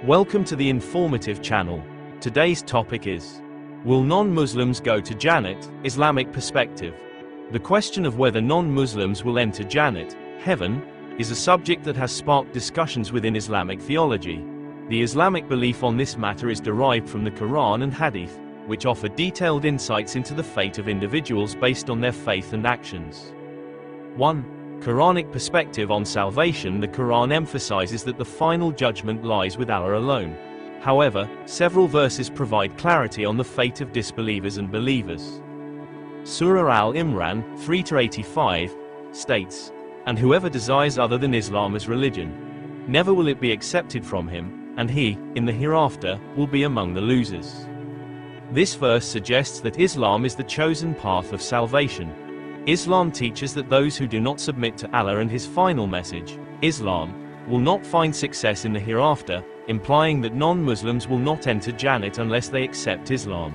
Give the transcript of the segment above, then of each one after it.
Welcome to the informative channel. Today's topic is: will non-Muslims go to Jannat? Islamic perspective. The question of whether non-Muslims will enter Jannat, heaven, is a subject that has sparked discussions within Islamic theology. The Islamic belief on this matter is derived from the Quran and Hadith, which offer detailed insights into the fate of individuals based on their faith and actions. 1. Quranic perspective on salvation. The Quran emphasizes that the final judgment lies with Allah alone. However, several verses provide clarity on the fate of disbelievers and believers. Surah Al-Imran 3-85 states, "And whoever desires other than Islam as religion, never will it be accepted from him, and he, in the hereafter, will be among the losers." This verse suggests that Islam is the chosen path of salvation. Islam teaches that those who do not submit to Allah and His final message, Islam, will not find success in the hereafter, implying that non-Muslims will not enter Jannat unless they accept Islam.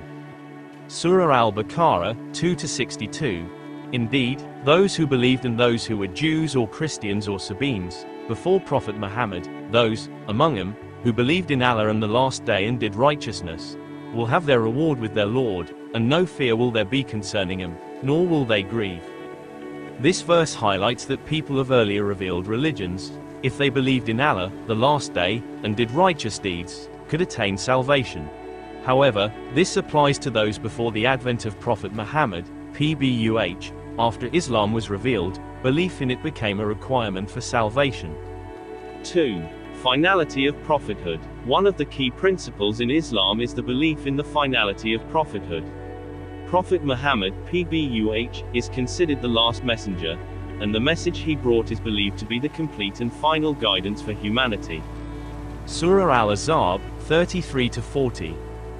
Surah Al-Baqarah 2-62. Indeed, those who believed and those who were Jews or Christians or Sabians, before Prophet Muhammad, those, among them, who believed in Allah and the last day and did righteousness, will have their reward with their Lord, and no fear will there be concerning him, nor will they grieve. This verse highlights that people of earlier revealed religions, if they believed in Allah, the last day, and did righteous deeds, could attain salvation. However, this applies to those before the advent of Prophet Muhammad, PBUH. After Islam was revealed, belief in it became a requirement for salvation. 2. Finality of prophethood. One of the key principles in Islam is the belief in the finality of prophethood. Prophet Muhammad, PBUH, is considered the last messenger, and the message he brought is believed to be the complete and final guidance for humanity. Surah Al-Ahzab 33-40.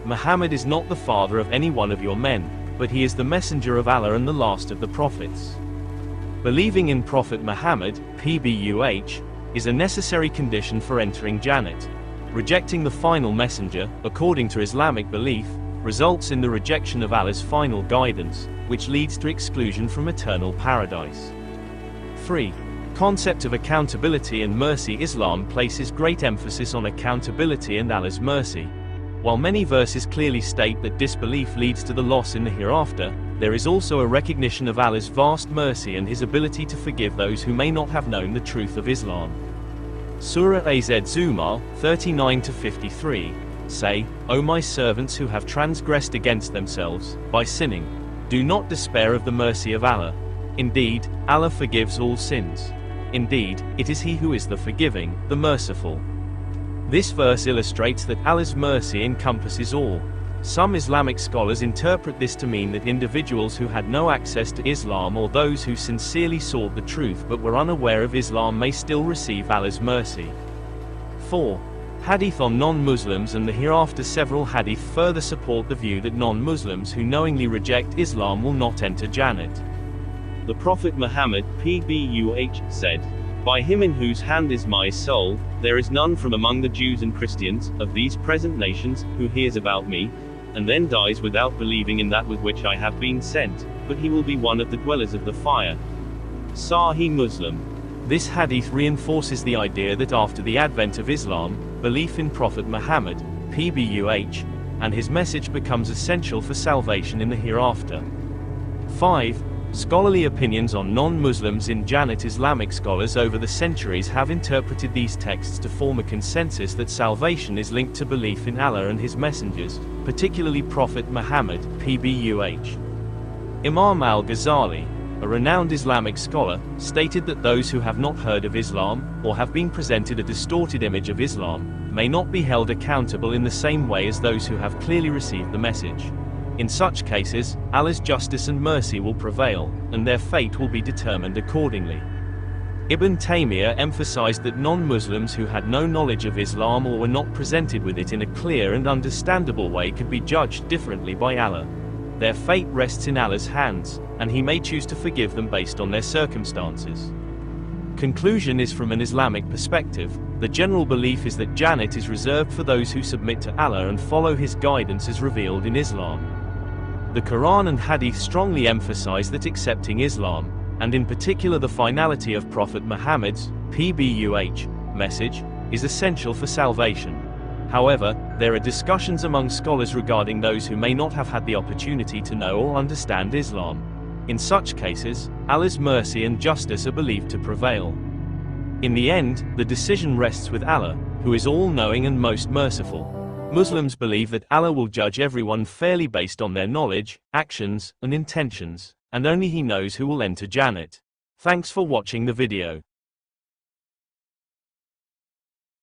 Muhammad is not the father of any one of your men, but he is the messenger of Allah and the last of the prophets. Believing in Prophet Muhammad, PBUH, is a necessary condition for entering Jannat. Rejecting the final messenger, according to Islamic belief, results in the rejection of Allah's final guidance, which leads to exclusion from eternal paradise. 3. Concept of accountability and mercy. Islam places great emphasis on accountability and Allah's mercy. While many verses clearly state that disbelief leads to the loss in the hereafter, there is also a recognition of Allah's vast mercy and His ability to forgive those who may not have known the truth of Islam. Surah Az-Zumar 39-53 say, "O my servants who have transgressed against themselves, by sinning, do not despair of the mercy of Allah. Indeed, Allah forgives all sins. Indeed, it is He who is the forgiving, the merciful." This verse illustrates that Allah's mercy encompasses all. Some Islamic scholars interpret this to mean that individuals who had no access to Islam or those who sincerely sought the truth but were unaware of Islam may still receive Allah's mercy. 4. Hadith on non-Muslims and the hereafter. Several hadith further support the view that non-Muslims who knowingly reject Islam will not enter Jannat. The Prophet Muhammad, PBUH, said, "By him in whose hand is my soul, there is none from among the Jews and Christians, of these present nations, who hears about me, and then dies without believing in that with which I have been sent, but he will be one of the dwellers of the fire." Sahih Muslim. This hadith reinforces the idea that after the advent of Islam, belief in Prophet Muhammad, PBUH, and his message becomes essential for salvation in the hereafter. 5. Scholarly opinions on non-Muslims in Jannat. Islamic scholars over the centuries have interpreted these texts to form a consensus that salvation is linked to belief in Allah and His messengers, particularly Prophet Muhammad, PBUH. Imam al-Ghazali, a renowned Islamic scholar, stated that those who have not heard of Islam, or have been presented a distorted image of Islam, may not be held accountable in the same way as those who have clearly received the message. In such cases, Allah's justice and mercy will prevail, and their fate will be determined accordingly. Ibn Taymiyyah emphasized that non-Muslims who had no knowledge of Islam or were not presented with it in a clear and understandable way could be judged differently by Allah. Their fate rests in Allah's hands, and He may choose to forgive them based on their circumstances. Conclusion is: from an Islamic perspective, the general belief is that Jannat is reserved for those who submit to Allah and follow His guidance as revealed in Islam. The Quran and Hadith strongly emphasize that accepting Islam, and in particular the finality of Prophet Muhammad's, PBUH, message, is essential for salvation. However, there are discussions among scholars regarding those who may not have had the opportunity to know or understand Islam. In such cases, Allah's mercy and justice are believed to prevail. In the end, the decision rests with Allah, who is all-knowing and most merciful. Muslims believe that Allah will judge everyone fairly based on their knowledge, actions, and intentions, and only He knows who will enter Jannat. Thanks for watching the video.